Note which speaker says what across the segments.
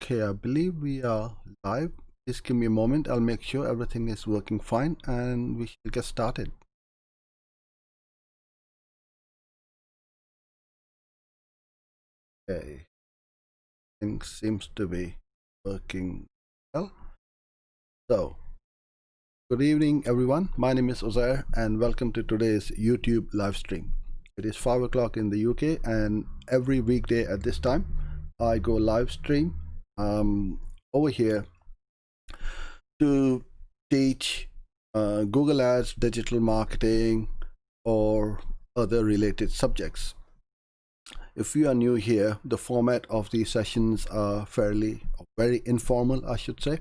Speaker 1: Okay, I believe we are live. Just give me a moment. I'll make sure everything is working fine and we shall get started. Okay, things seems to be working well. So, good evening everyone. My name is Uzair and welcome to today's YouTube live stream. It is 5 o'clock in the UK and every weekday at this time I go live stream over here to teach Google Ads, digital marketing, or other related subjects. If you are new here, the format of these sessions are very informal, I should say.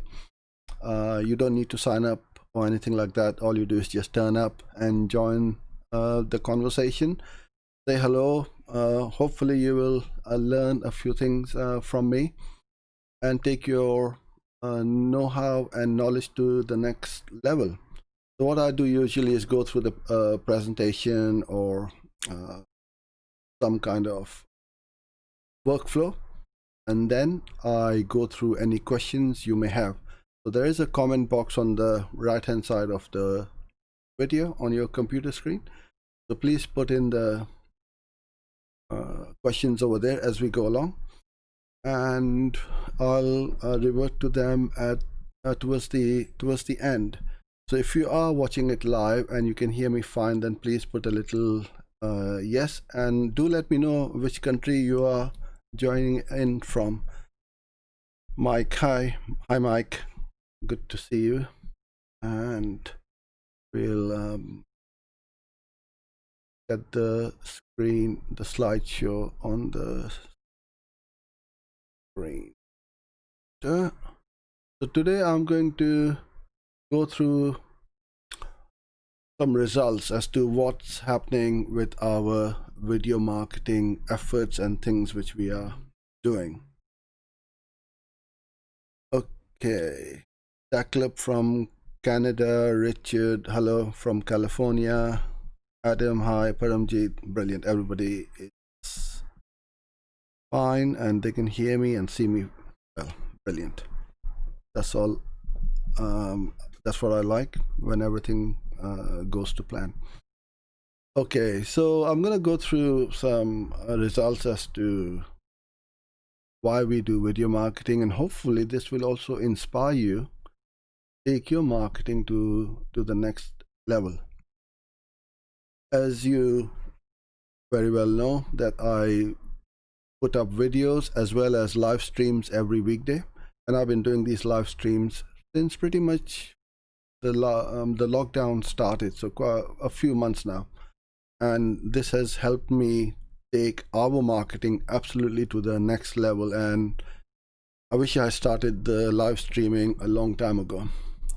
Speaker 1: You don't need to sign up or anything like that. All you do is just turn up and join the conversation. Say hello. Hopefully you will learn a few things from me and take your know-how and knowledge to the next level. So what I do usually is go through the presentation or some kind of workflow, and then I go through any questions you may have. So there is a comment box on the right hand side of the video on your computer screen, so please put in the questions over there as we go along, and I'll revert to them at towards the end. So if you are watching it live and you can hear me fine, then please put a little yes, and do let me know which country you are joining in from. Mike, hi Mike, good to see you. And we'll get the screen, the slideshow on the screen. So today I'm going to go through some results as to what's happening with our video marketing efforts and things which we are doing. Okay, Clip from Canada, Richard, hello from California, Adam, hi, Paramjit, brilliant. Everybody is fine and they can hear me and see me well. Brilliant. That's all. That's what I like, when everything goes to plan. Okay, so I'm gonna go through some results as to why we do video marketing, and hopefully this will also inspire you take your marketing to the next level. As you very well know, that I put up videos as well as live streams every weekday, and I've been doing these live streams since pretty much the lockdown started, so quite a few months now, and this has helped me take our marketing absolutely to the next level. And I wish I started the live streaming a long time ago,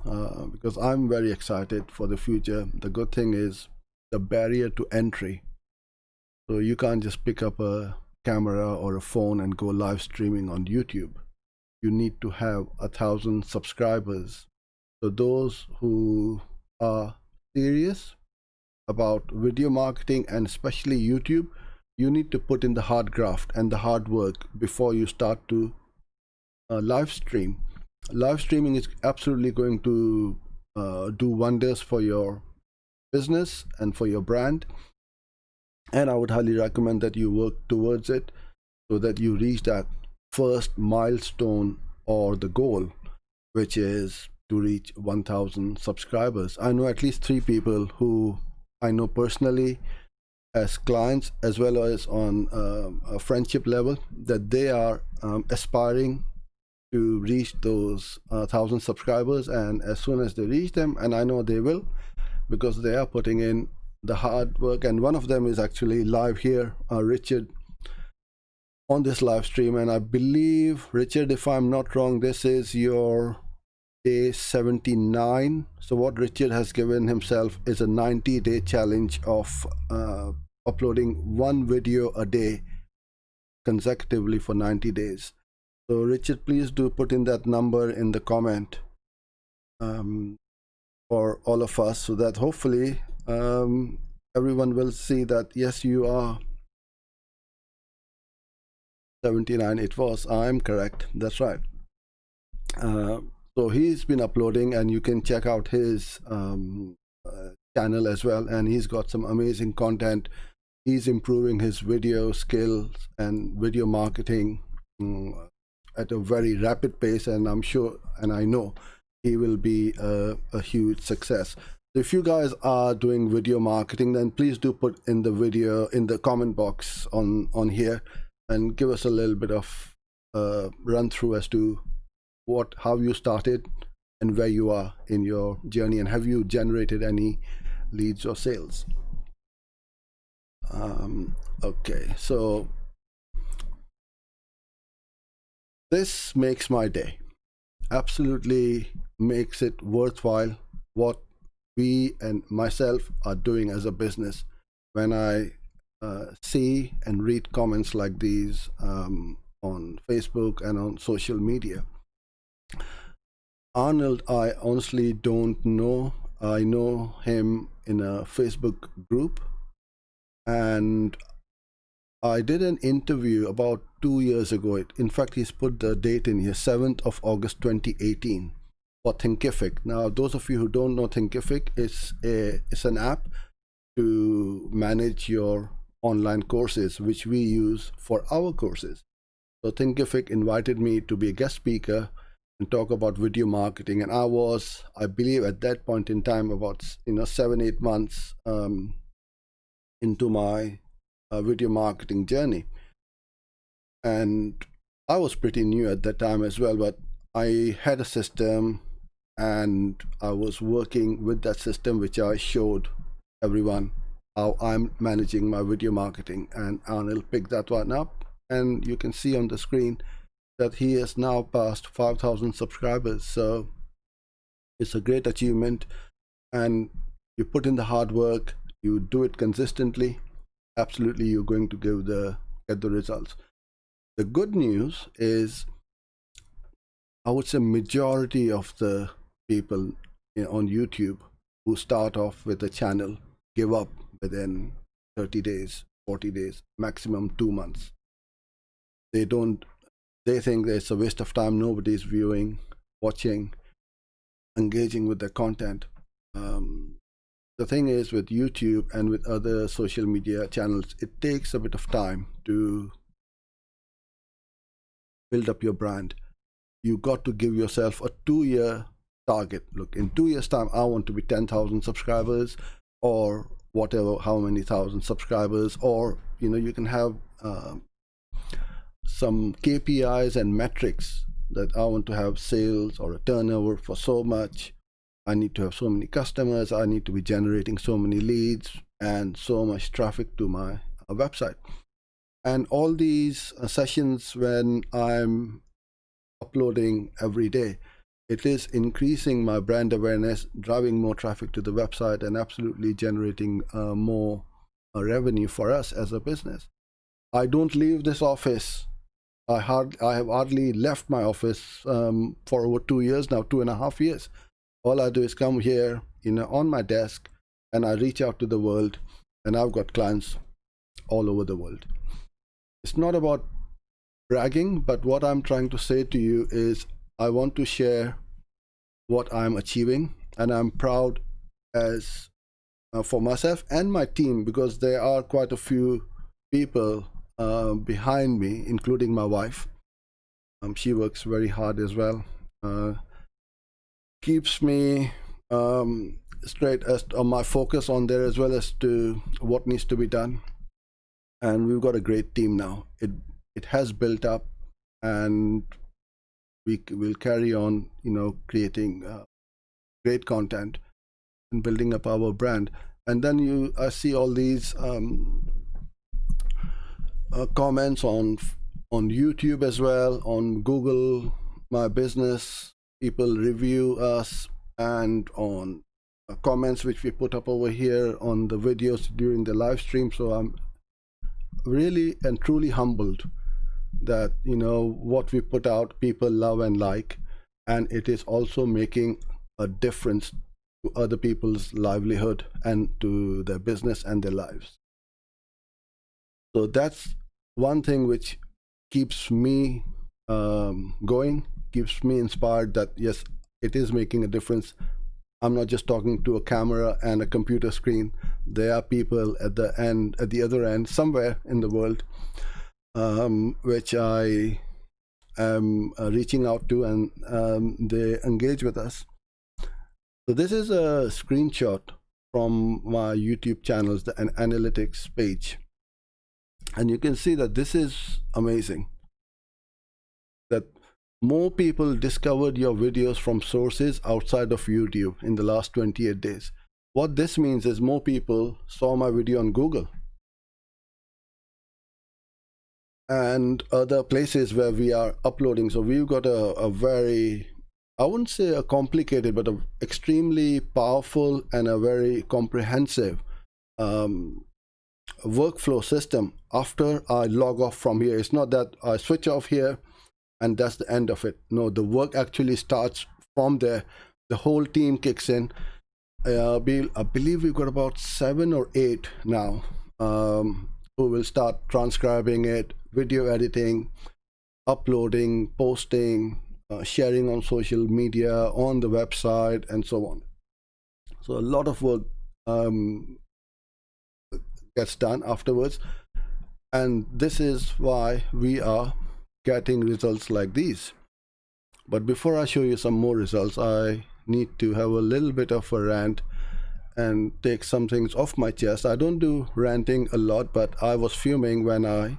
Speaker 1: because I'm very excited for the future. The good thing is the barrier to entry, so you can't just pick up a camera or a phone and go live streaming on YouTube. You need to have 1,000 subscribers. So those who are serious about video marketing and especially YouTube, you need to put in the hard graft and the hard work before you start to live stream. Live streaming is absolutely going to do wonders for your business and for your brand, and I would highly recommend that you work towards it so that you reach that first milestone or the goal, which is to reach 1,000 subscribers. I know at least 3 people who I know personally as clients, as well as on a friendship level, that they are aspiring to reach those 1,000 subscribers, and as soon as they reach them, and I know they will, because they are putting in the hard work, and one of them is actually live here, Richard, on this live stream. And I believe, Richard, if I'm not wrong, this is your day 79. So what Richard has given himself is a 90-day challenge of uploading 1 video a day consecutively for 90 days. So Richard, please do put in that number in the comment for all of us, so that hopefully everyone will see that yes, you are 79. It was, I'm correct, that's right. So he's been uploading, and you can check out his channel as well, and he's got some amazing content. He's improving his video skills and video marketing at a very rapid pace, and I'm sure, and I know he will be a huge success. So if you guys are doing video marketing, then please do put in the video in the comment box on here, and give us a little bit of run through as to how you started and where you are in your journey, and have you generated any leads or sales. Okay, so this makes my day, absolutely makes it worthwhile what we and myself are doing as a business. When I see and read comments like these on Facebook and on social media. Arnold, I honestly don't know. I know him in a Facebook group, and I did an interview about 2 years ago. In fact, he's put the date in here, 7th of August 2018, for Thinkific. Now, those of you who don't know Thinkific, it's an app to manage your online courses, which we use for our courses. So Thinkific invited me to be a guest speaker and talk about video marketing, and I believe at that point in time, about 7-8 months into my video marketing journey, and I was pretty new at that time as well, but I had a system and I was working with that system, which I showed everyone how I'm managing my video marketing, and Arnold picked that one up, and you can see on the screen that he has now passed 5,000 subscribers. So it's a great achievement, and you put in the hard work, you do it consistently, absolutely you're going to get the results. The good news is, I would say majority of the people on YouTube who start off with a channel give up within 30 days, 40 days, maximum 2 months. They think it's a waste of time. Nobody's viewing, watching, engaging with the content. The thing is, with YouTube and with other social media channels, it takes a bit of time to build up your brand. You got to give yourself a 2-year target. Look, in 2 years time, I want to be 10,000 subscribers, or whatever, how many thousand subscribers, or you can have some KPIs and metrics that I want to have sales or a turnover for so much. I need to have so many customers. I need to be generating so many leads and so much traffic to my website. And all these sessions, when I'm uploading every day, it is increasing my brand awareness, driving more traffic to the website, and absolutely generating more revenue for us as a business. I don't leave this office. I have hardly left my office for over 2 years now, 2.5 years. All I do is come here, on my desk, and I reach out to the world, and I've got clients all over the world. It's not about bragging, but what I'm trying to say to you is, I want to share what I'm achieving, and I'm proud as for myself and my team, because there are quite a few people behind me, including my wife. She works very hard as well, keeps me straight as on my focus on there, as well as to what needs to be done. And we've got a great team now. It has built up, and we will carry on creating great content and building up our brand. And then I see all these comments on YouTube as well, on Google My Business. People review us, and on comments which we put up over here on the videos during the live stream. So I'm really and truly humbled that what we put out, people love and like, and it is also making a difference to other people's livelihood and to their business and their lives. So that's one thing which keeps me going, keeps me inspired that yes, it is making a difference. I'm not just talking to a camera and a computer screen. There are people at the other end, somewhere in the world, which I am reaching out to, and they engage with us. So this is a screenshot from my YouTube channels, the analytics page. And you can see that this is amazing. That more people discovered your videos from sources outside of YouTube in the last 28 days. What this means is more people saw my video on Google and other places where we are uploading. So we've got a very, I wouldn't say a complicated, but an extremely powerful and a very comprehensive workflow system. After I log off from here, it's not that I switch off here and that's the end of it. No, the work actually starts from there. The whole team kicks in. I believe we've got about 7 or 8 now who will start transcribing it, video editing, uploading, posting, sharing on social media, on the website, and so on. So a lot of work gets done afterwards, and this is why we are getting results like these. But before I show you some more results, I need to have a little bit of a rant and take some things off my chest. I don't do ranting a lot, but I was fuming when I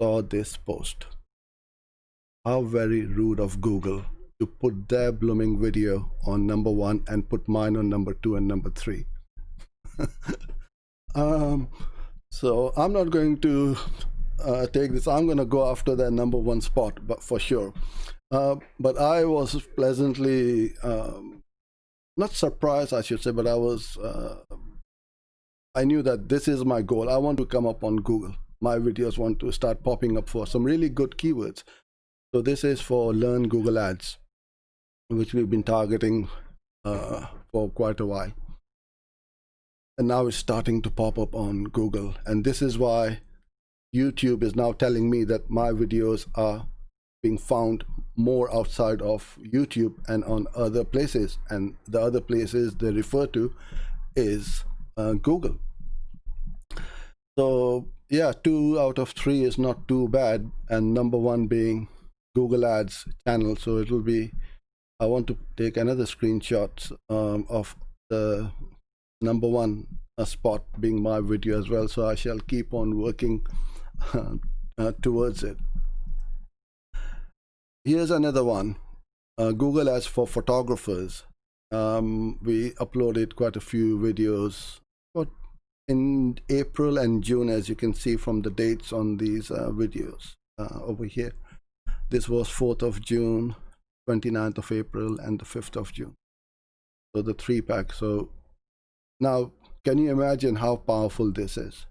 Speaker 1: saw this post. How very rude of Google to put their blooming video on number 1 and put mine on number 2 and number 3. So I'm not going to take this. I'm going to go after that number 1 spot, but for sure. But I was pleasantly not surprised, I should say, but I knew that this is my goal. I want to come up on Google. My videos want to start popping up for some really good keywords. So this is for Learn Google Ads, which we've been targeting for quite a while. And now it's starting to pop up on Google. And this is why YouTube is now telling me that my videos are being found more outside of YouTube and on other places. And the other places they refer to is Google. So yeah, 2 out of 3 is not too bad. And number 1 being Google Ads channel. So it will be, I want to take another screenshot of the number 1 spot being my video as well. So I shall keep on working towards it. Here's another one, Google Ads for photographers. We uploaded quite a few videos in April and June, as you can see from the dates on these videos over here. This was 4th of June, 29th of April, and the 5th of June. So the 3-pack. So now, can you imagine how powerful this is?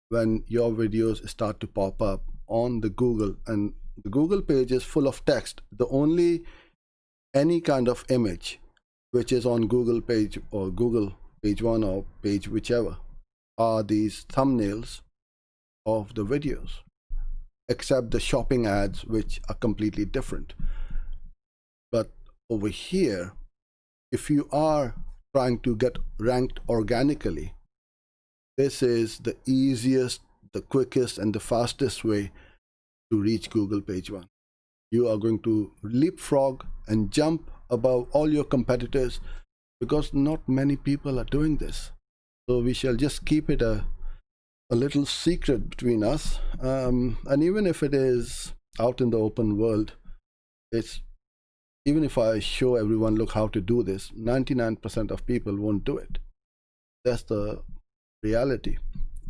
Speaker 1: When your videos start to pop up on the Google, and the Google page is full of text. The only any kind of image which is on Google page or Google page 1 or page whichever are these thumbnails of the videos, except the shopping ads, which are completely different. But over here, if you are trying to get ranked organically, this is the easiest, the quickest, and the fastest way to reach Google page 1. You are going to leapfrog and jump above all your competitors because not many people are doing this. So we shall just keep it a little secret between us. And even if it is out in the open world, it's, even if I show everyone, look how to do this, 99% of people won't do it. That's the reality.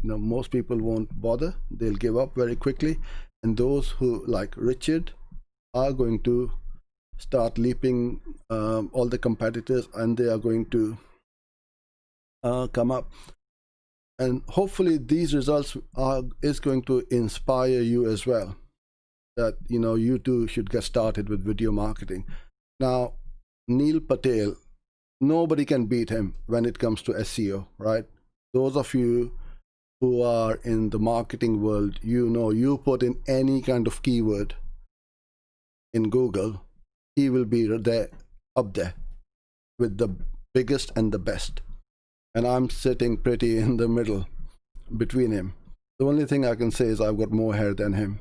Speaker 1: Most people won't bother. They'll give up very quickly. And those who, like Richard, are going to start leaping all the competitors, and they are going to come up. And hopefully these results is going to inspire you as well, that you too should get started with video marketing. Now, Neil Patel, nobody can beat him when it comes to SEO, right? Those of you who are in the marketing world, you put in any kind of keyword in Google, he will be there, up there with the biggest and the best. And I'm sitting pretty in the middle between him. The only thing I can say is I've got more hair than him.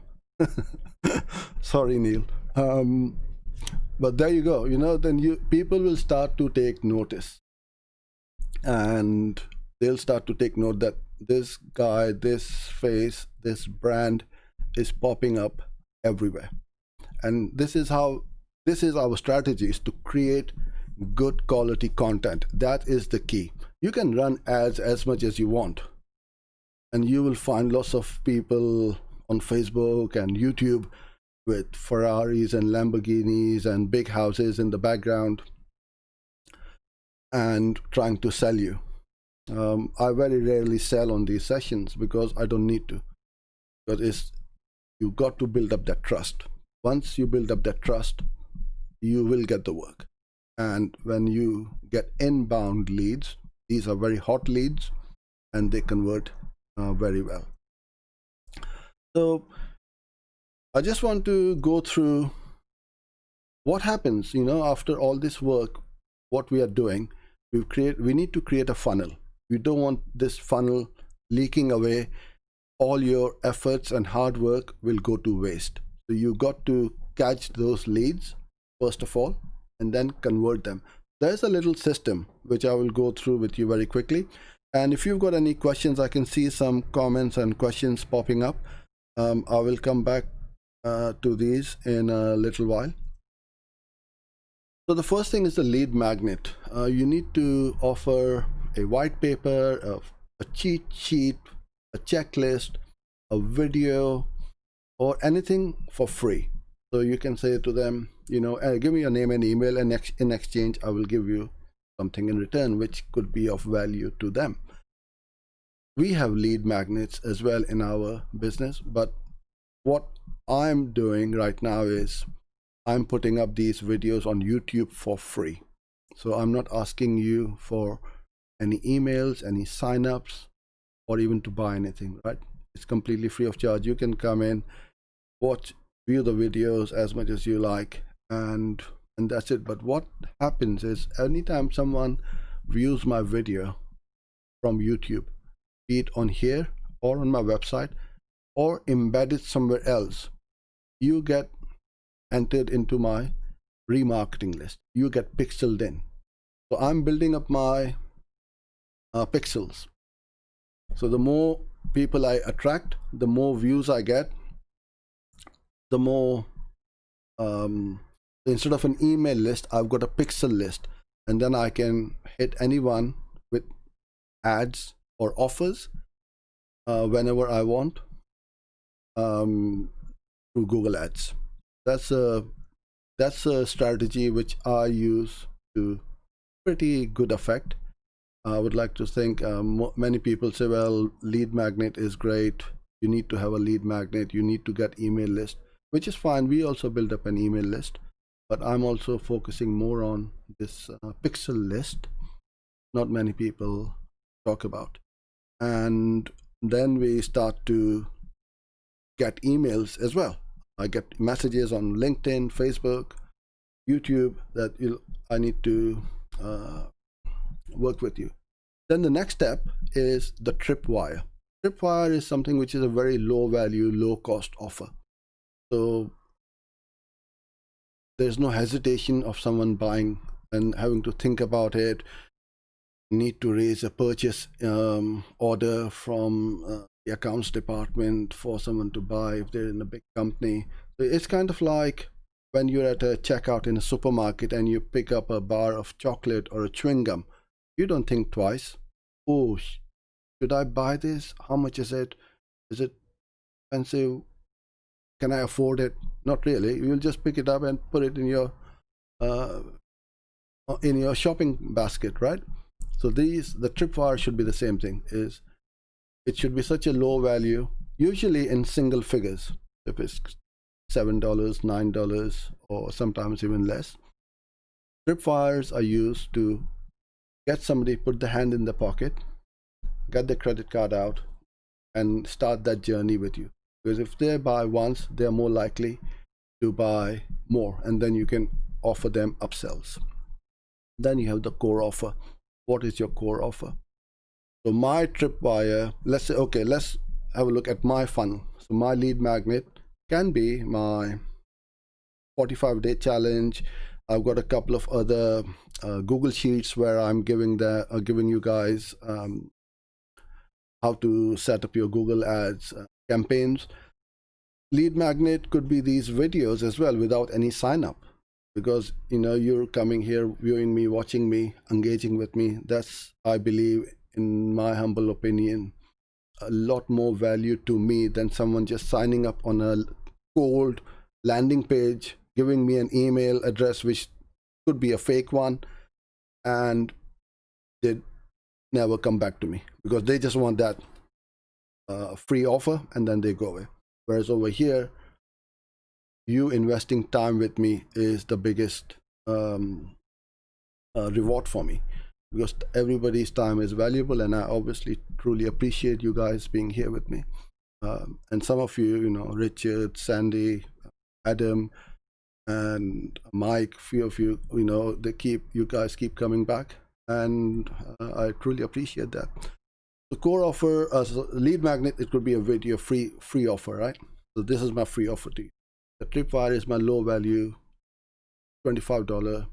Speaker 1: Sorry, Neil. But there you go. You know, then people will start to take notice, and they'll start to take note that this guy, this face, this brand is popping up everywhere. And this is our strategy, is to create good quality content. That is the key. You can run ads as much as you want, and you will find lots of people on Facebook and YouTube with Ferraris and Lamborghinis and big houses in the background and trying to sell you. I very rarely sell on these sessions because I don't need to. Because you've got to build up that trust. Once you build up that trust, you will get the work. And when you get inbound leads, these are very hot leads and they convert very well. So I just want to go through what happens, you know, after all this work, what we are doing. We need to create a funnel. We don't want this funnel leaking away. All your efforts and hard work will go to waste. So you got to catch those leads first of all, and then convert them. There's a little system which I will go through with you very quickly. And if you've got any questions, I can see some comments and questions popping up. I will come back to these in a little while. So the first thing is the lead magnet. You need to offer a white paper, a cheat sheet, a checklist, a video, or anything for free. So you can say to them, you know, give me your name and email, and in exchange I will give you something in return which could be of value to them. We have lead magnets as well in our business, but what I'm doing right now is I'm putting up these videos on YouTube for free. So I'm not asking you for any emails, any signups, or even to buy anything, right? It's completely free of charge. You can come in, watch, view the videos as much as you like, and that's it. But what happens is anytime someone views my video from YouTube, be it on here or on my website or embedded somewhere else, you get entered into my remarketing list. You get pixeled in. So I'm building up my pixels. So the more people I attract, the more views I get, the more instead of an email list, I've got a pixel list, and then I can hit anyone with ads or offers whenever I want through Google Ads. That's a strategy which I use to pretty good effect. I would like to think many people say, well, lead magnet is great. You need to have a lead magnet. You need to get email list, which is fine. We also build up an email list, but I'm also focusing more on this pixel list. Not many people talk about. And then we start to get emails as well. I get messages on LinkedIn, Facebook, YouTube that I need to work with you. Then the next step is the tripwire. Tripwire is something which is a very low value, low cost offer. So there's no hesitation of someone buying and having to think about it, need to raise a purchase order from the accounts department for someone to buy if they're in a big company. So it's kind of like when you're at a checkout in a supermarket and you pick up a bar of chocolate or a chewing gum. You don't think twice. Oh, should I buy this? How much is it? Is it expensive? Can I afford it? Not really. You'll just pick it up and put it in your shopping basket, right? So the tripwire should be the same thing. It should be such a low value, usually in single figures. If it's $7, $9, or sometimes even less. Tripwires are used to get somebody, put the hand in the pocket, get the credit card out, and start that journey with you. Because if they buy once, they're more likely to buy more, and then you can offer them upsells. Then you have the core offer. What is your core offer? So my tripwire, let's say, okay, let's have a look at my funnel. So my lead magnet can be my 45-day challenge. I've got a couple of other Google Sheets where I'm giving you guys how to set up your Google Ads campaigns. Lead magnet could be these videos as well without any sign up, because you're coming here, viewing me, watching me, engaging with me. That's, I believe, in my humble opinion, a lot more value to me than someone just signing up on a cold landing page, giving me an email address which could be a fake one, and they never come back to me because they just want that free offer and then they go away. Whereas over here, you investing time with me is the biggest reward for me, because everybody's time is valuable, and I obviously truly appreciate you guys being here with me. And some of you, Richard, Sandy, Adam, and Mike, few of you, you guys keep coming back, and I truly appreciate that. The core offer as a lead magnet, it could be a video free offer, right? So this is my free offer to you. The tripwire is my low value $25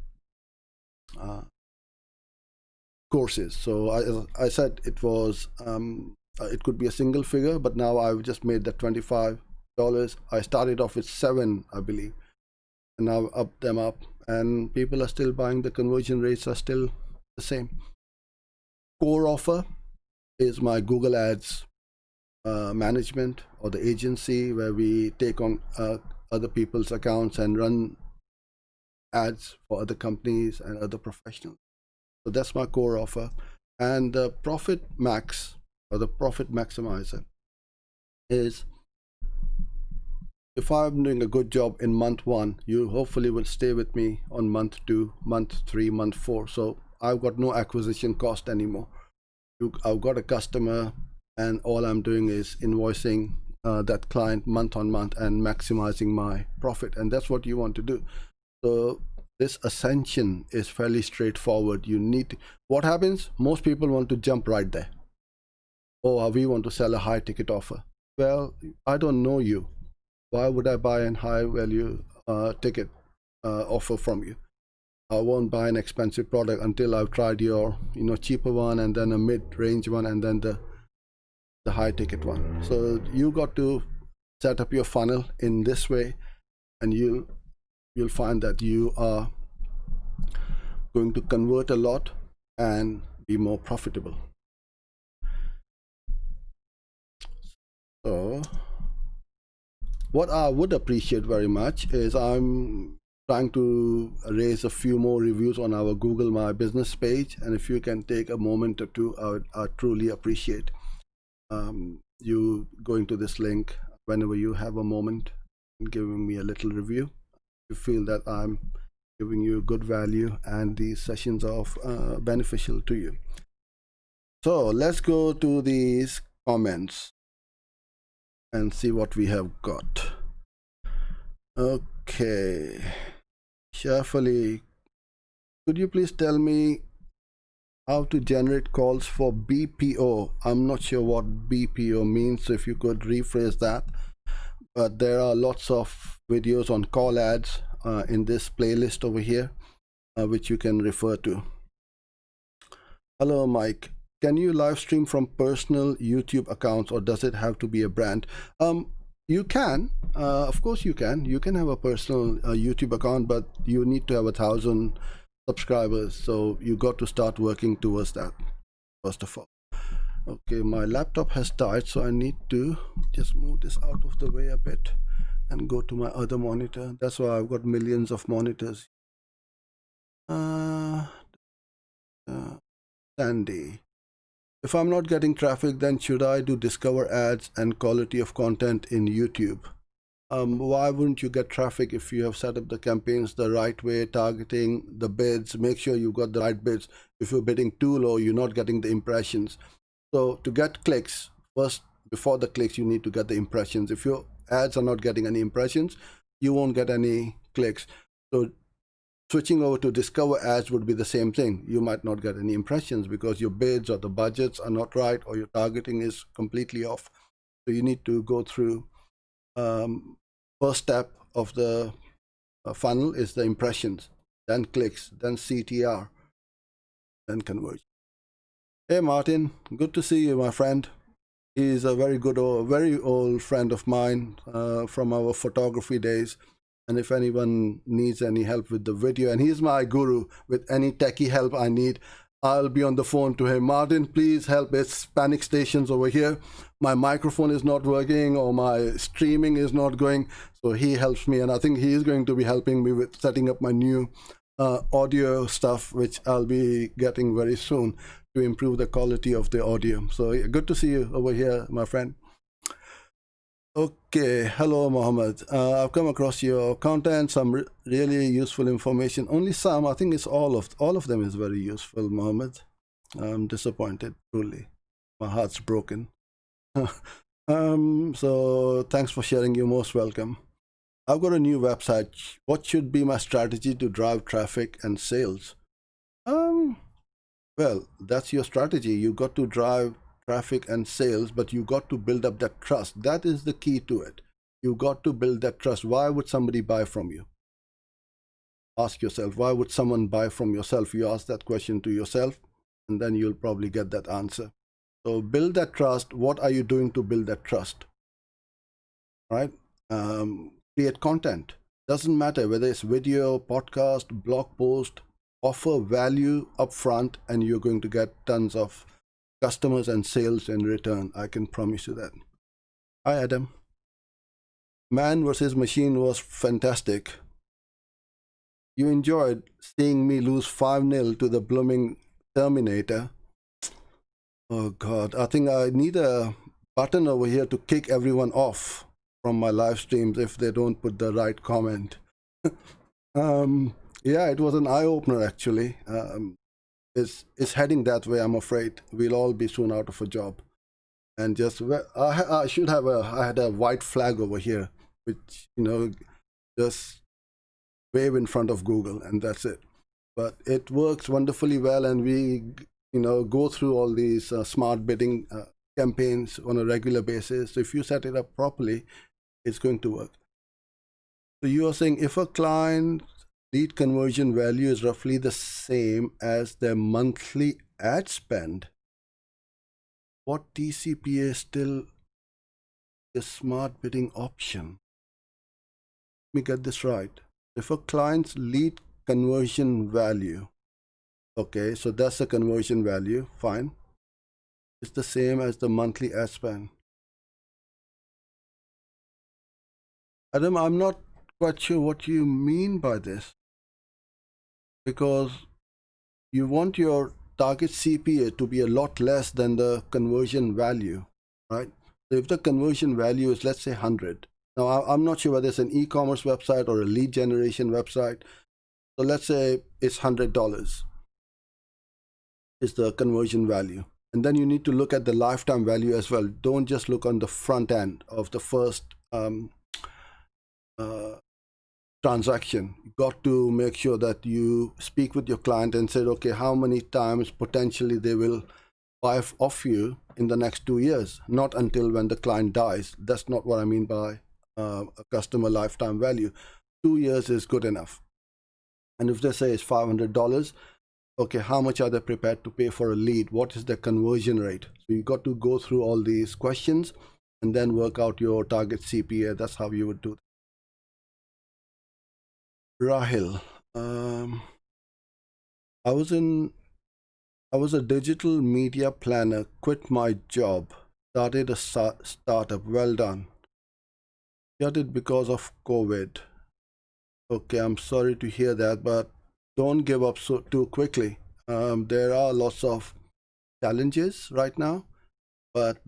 Speaker 1: courses. So I said it was it could be a single figure, but now I've just made that $25. I started off with 7, I believe, and now I've upped them up, and people are still buying. The conversion rates are still the same. Core offer is my Google Ads management, or the agency where we take on other people's accounts and run ads for other companies and other professionals. So that's my core offer. And the profit max, or the profit maximizer, is if I'm doing a good job in month 1, you hopefully will stay with me on month 2, month 3, month 4. So I've got no acquisition cost anymore. I've got a customer, and all I'm doing is invoicing that client month on month and maximizing my profit. And that's what you want to do. So this ascension is fairly straightforward. What happens? Most people want to jump right there. Oh, we want to sell a high ticket offer. Well, I don't know you. Why would I buy a high value ticket offer from you? I won't buy an expensive product until I've tried your cheaper one, and then a mid-range one, and then the high ticket one. So you got to set up your funnel in this way, and you'll find that you are going to convert a lot and be more profitable. So what I would appreciate very much is I'm trying to raise a few more reviews on our Google My Business page, and if you can take a moment or two, I truly appreciate you going to this link whenever you have a moment and giving me a little review. You feel that I'm giving you good value and these sessions are beneficial to you. So let's go to these comments and see what we have got. Okay, Shafali, could you please tell me how to generate calls for BPO? I'm not sure what BPO means, so if you could rephrase that. But there are lots of videos on call ads in this playlist over here, which you can refer to. Hello, Mike. Can you live stream from personal YouTube accounts, or does it have to be a brand? You can, of course you can. You can have a personal YouTube account, but you need to have 1,000 subscribers. So you got to start working towards that, first of all. Okay, my laptop has died, so I need to just move this out of the way a bit and go to my other monitor. That's why I've got millions of monitors. Sandy, if I'm not getting traffic, then should I do discover ads and quality of content in YouTube? Why wouldn't you get traffic if you have set up the campaigns the right way, targeting the bids? Make sure you got the right bids. If you're bidding too low, you're not getting the impressions. So to get clicks, first, before the clicks, you need to get the impressions. If your ads are not getting any impressions, you won't get any clicks. So switching over to discover ads would be the same thing. You might not get any impressions because your bids or the budgets are not right, or your targeting is completely off. So you need to go through, first step of the funnel is the impressions, then clicks, then CTR, then conversion. Hey Martin, good to see you, my friend. He's a very good, very old friend of mine from our photography days. And if anyone needs any help with the video, and he's my guru with any techie help I need, I'll be on the phone to him. Martin, please help. It's panic stations over here. My microphone is not working, or my streaming is not going. So he helps me, and I think he is going to be helping me with setting up my new audio stuff, which I'll be getting very soon to improve the quality of the audio. So yeah, good to see you over here, my friend. Okay, hello Mohammed. I've come across your content, some really useful information. Only some, I think it's all of them is very useful, Mohammed. I'm disappointed, truly. My heart's broken. So thanks for sharing. You're most welcome. I've got a new website. What should be my strategy to drive traffic and sales? Well, that's your strategy. You got to drive traffic and sales, but you got to build up that trust. That is the key to it. You got to build that trust. Why would somebody buy from you? Ask yourself, why would someone buy from yourself? You ask that question to yourself, and then you'll probably get that answer. So build that trust. What are you doing to build that trust? Right? Create content. Doesn't matter whether it's video, podcast, blog post. Offer value upfront, and you're going to get tons of customers and sales in return. I can promise you that. Hi, Adam. Man versus Machine was fantastic. You enjoyed seeing me lose 5-0 to the blooming Terminator. Oh, God. I think I need a button over here to kick everyone off from my live streams if they don't put the right comment. Yeah, it was an eye-opener, actually. It's heading that way, I'm afraid. We'll all be soon out of a job. And just, I had a white flag over here, which, just wave in front of Google, and that's it. But it works wonderfully well, and we, go through all these smart bidding campaigns on a regular basis. So if you set it up properly, it's going to work. So you are saying if a client lead conversion value is roughly the same as their monthly ad spend, what TCPA is still the smart bidding option? Let me get this right. If a client's lead conversion value, okay, so that's the conversion value, fine, it's the same as the monthly ad spend. Adam, I'm not quite sure what you mean by this, because you want your target CPA to be a lot less than the conversion value, right? So if the conversion value is, let's say, 100. Now, I'm not sure whether it's an e-commerce website or a lead generation website. So let's say it's $100 is the conversion value. And then you need to look at the lifetime value as well. Don't just look on the front end of the first transaction. You got to make sure that you speak with your client and say, okay, how many times potentially they will buy off you in the next 2 years, not until when the client dies. That's not what I mean by a customer lifetime value. 2 years is good enough. And if they say it's $500, okay, how much are they prepared to pay for a lead? What is the conversion rate? So you got to go through all these questions and then work out your target CPA. That's how you would do it. Rahil, I was a digital media planner, quit my job, started a startup. Well done. Shut it because of COVID. Okay, I'm sorry to hear that, but don't give up too quickly. There are lots of challenges right now, but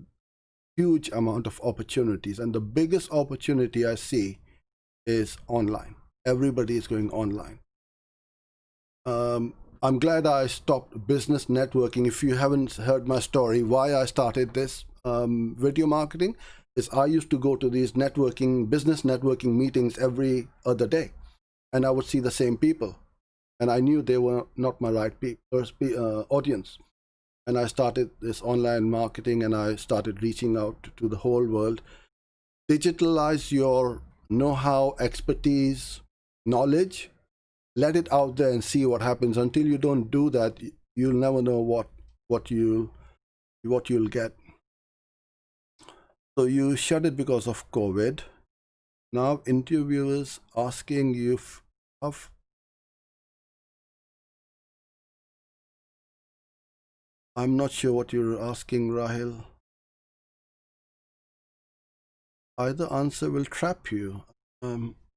Speaker 1: huge amount of opportunities. And the biggest opportunity I see is online. Everybody is going online. I'm glad I stopped business networking. If you haven't heard my story, why I started this video marketing, is I used to go to these business networking meetings every other day, and I would see the same people, and I knew they were not my right audience. And I started this online marketing, and I started reaching out to the whole world. Digitalize your know-how, expertise, knowledge, let it out there and see what happens. Until you don't do that, you'll never know what you'll get. So you shut it because of COVID. Now interviewers asking you of I'm not sure what you're asking, Rahil. Either answer will trap you.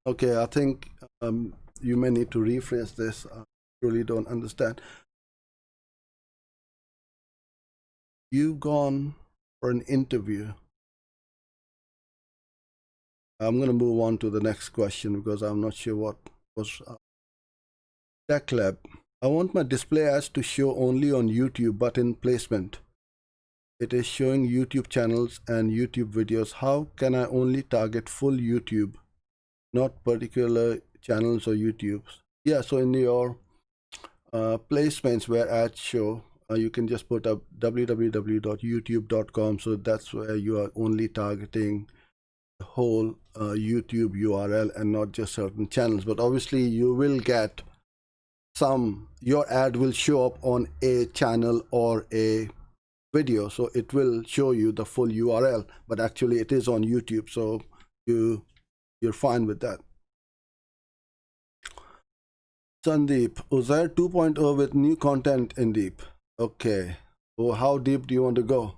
Speaker 1: Okay, I think you may need to rephrase this. I really don't understand. You've gone for an interview. I'm going to move on to the next question because I'm not sure what was Tech Lab. I want my display ads to show only on YouTube, but in placement it is showing YouTube channels and YouTube videos. How can I only target full YouTube, not particular channels or YouTubes? Yeah, so in your placements where ads show, you can just put up www.youtube.com. So that's where you are only targeting the whole YouTube URL and not just certain channels. But obviously you will get your ad will show up on a channel or a video, so it will show you the full URL, but actually it is on YouTube, so you're fine with that. Sandeep, Uzair 2.0 with new content in deep. Okay, so how deep do you want to go?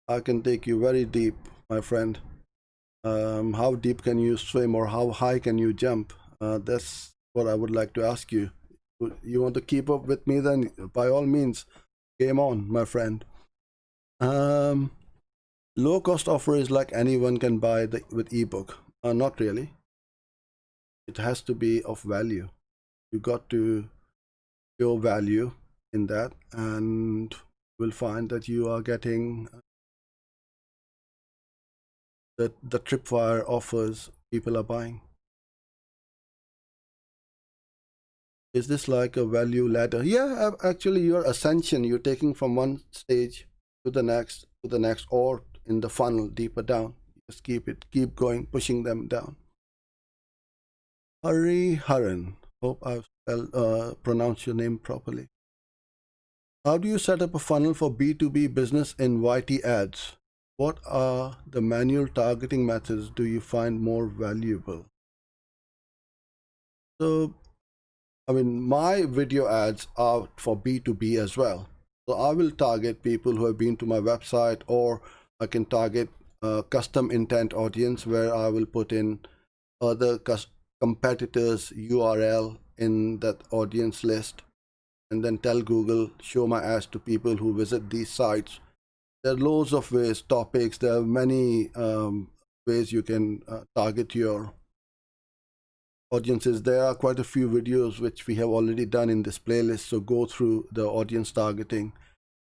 Speaker 1: I can take you very deep, my friend. How deep can you swim, or how high can you jump? That's what I would like to ask you. You want to keep up with me? Then by all means, game on, my friend. Low cost offer is like anyone can buy with ebook. Not really. It has to be of value. You got to show value in that, and will find that you are getting the tripwire offers people are buying. Is this like a value ladder? Yeah, actually your ascension, you're taking from one stage to the next, or in the funnel deeper down. Just keep going, pushing them down. Hari Haran, hope I've pronounced your name properly. How do you set up a funnel for B2B business in YT ads? What are the manual targeting methods do you find more valuable? So, I mean, my video ads are for B2B as well. So I will target people who have been to my website, or I can target a custom intent audience where I will put in other competitors' URL in that audience list, and then tell Google, show my ads to people who visit these sites. There are loads of ways, topics, there are many ways you can target your audiences. There are quite a few videos which we have already done in this playlist, so go through the audience targeting.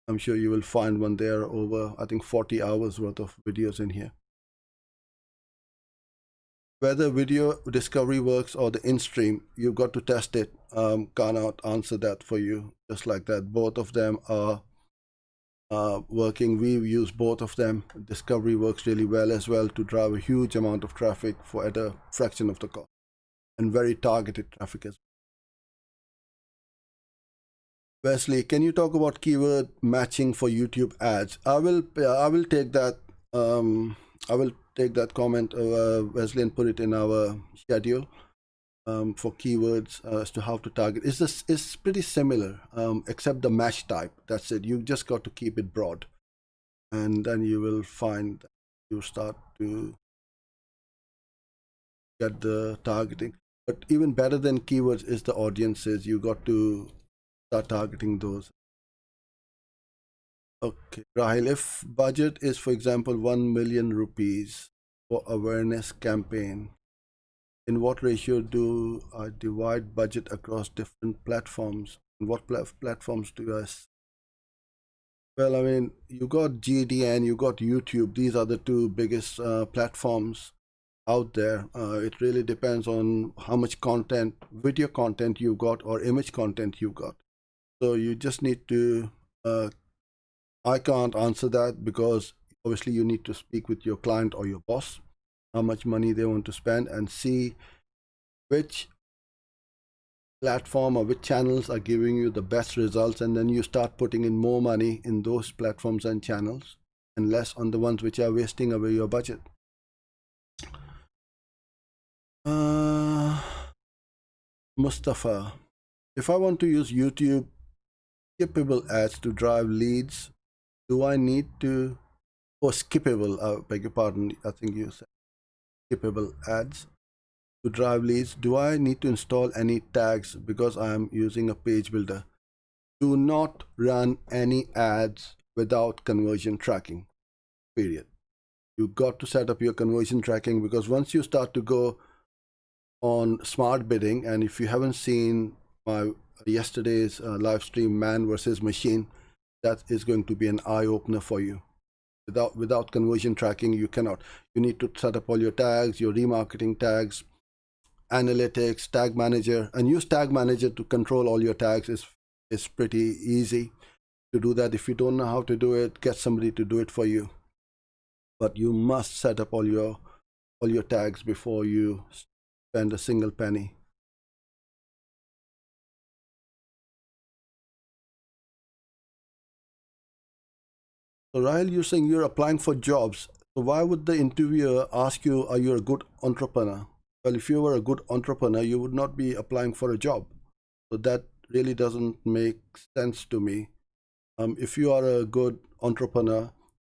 Speaker 1: I'm sure you will find one there, over I think 40 hours worth of videos in here. Whether video discovery works or the in-stream, you've got to test it. Cannot answer that for you just like that. Both of them are working. We use both of them. Discovery works really well as well to drive a huge amount of traffic for at a fraction of the cost, and very targeted traffic as well. Wesley, can you talk about keyword matching for YouTube ads? I will take that. I will take that comment, Wesley, and put it in our schedule for keywords as to how to target. It's pretty similar, except the match type. That's it. You just got to keep it broad, and then you will find that you start to get the targeting. But even better than keywords is the audiences. You got to start targeting those. Okay, Rahil, if budget is, for example, 1 million rupees for awareness campaign, in what ratio do I divide budget across different platforms? And what platforms do I Well, I mean, you got GDN, you got YouTube. These are the two biggest platforms out there. It really depends on how much content, video content you got or image content you got. So you just need to, I can't answer that because obviously you need to speak with your client or your boss, how much money they want to spend, and see which platform or which channels are giving you the best results, and then you start putting in more money in those platforms and channels and less on the ones which are wasting away your budget. Mustafa, if I want to use YouTube skippable ads to drive leads, do I need to, skippable, beg your pardon, I think you said skippable ads to drive leads, do I need to install any tags because I am using a page builder? Do not run any ads without conversion tracking, period. You got to set up your conversion tracking, because once you start to go on smart bidding, and if you haven't seen my yesterday's live stream, man versus machine, that is going to be an eye-opener for you. Without conversion tracking, you cannot. You need to set up all your tags, your remarketing tags, analytics, tag manager, and use tag manager to control all your tags. Is pretty easy to do that. If you don't know how to do it, get somebody to do it for you. But you must set up all your tags before you spend a single penny. So Rahil, you're saying you're applying for jobs. So why would the interviewer ask you, are you a good entrepreneur? Well, if you were a good entrepreneur, you would not be applying for a job. So that really doesn't make sense to me. If you are a good entrepreneur,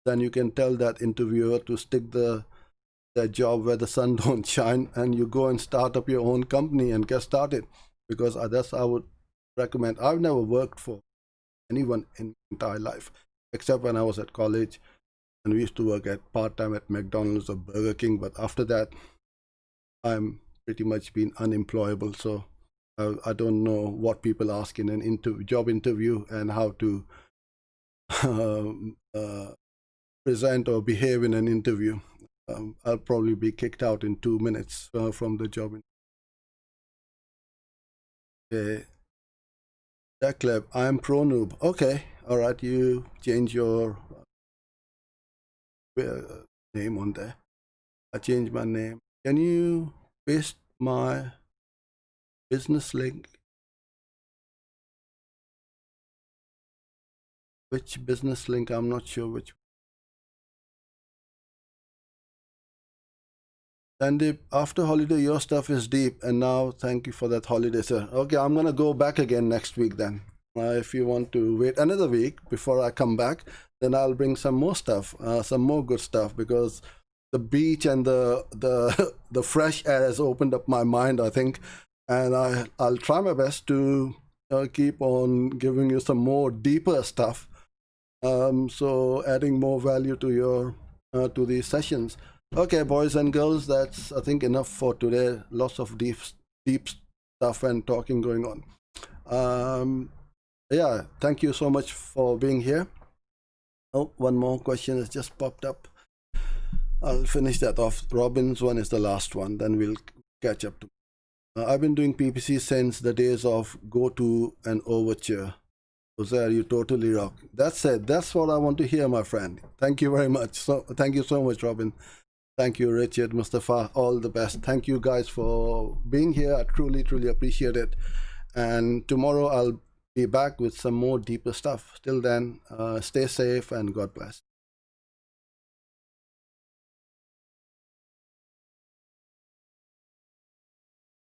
Speaker 1: then you can tell that interviewer to stick that job where the sun don't shine, and you go and start up your own company and get started, because that's I would recommend. I've never worked for anyone in my entire life, except when I was at college and we used to work at part-time at McDonald's or Burger King. But after that, I'm pretty much been unemployable. So I don't know what people ask in an job interview and how to present or behave in an interview. I'll probably be kicked out in 2 minutes from the job. Okay. Declab, I'm pro noob. Okay, all right. You change your name on there. I changed my name. Can you paste my business link? Which business link? I'm not sure which. Sandeep, after holiday, your stuff is deep, and now thank you for that holiday, sir. Okay, I'm gonna go back again next week then. If you want to wait another week before I come back, then I'll bring some more stuff, some more good stuff, because the beach and the fresh air has opened up my mind, I think, and I'll try my best to keep on giving you some more deeper stuff. So adding more value to your to these sessions. Okay, boys and girls, that's I think enough for today. Lots of deep stuff and talking going on. Yeah, thank you so much for being here. Oh, one more question has just popped up. I'll finish that off. Robin's one is the last one, then we'll catch up. I've been doing PPC since the days of Go-To and Overture. Jose, you totally rock. That's it. That's what I want to hear, my friend. Thank you very much. So thank you so much, Robin. Thank you, Richard, Mustafa. All the best. Thank you guys for being here. I truly, truly appreciate it. And tomorrow I'll be back with some more deeper stuff. Till then, stay safe and God bless.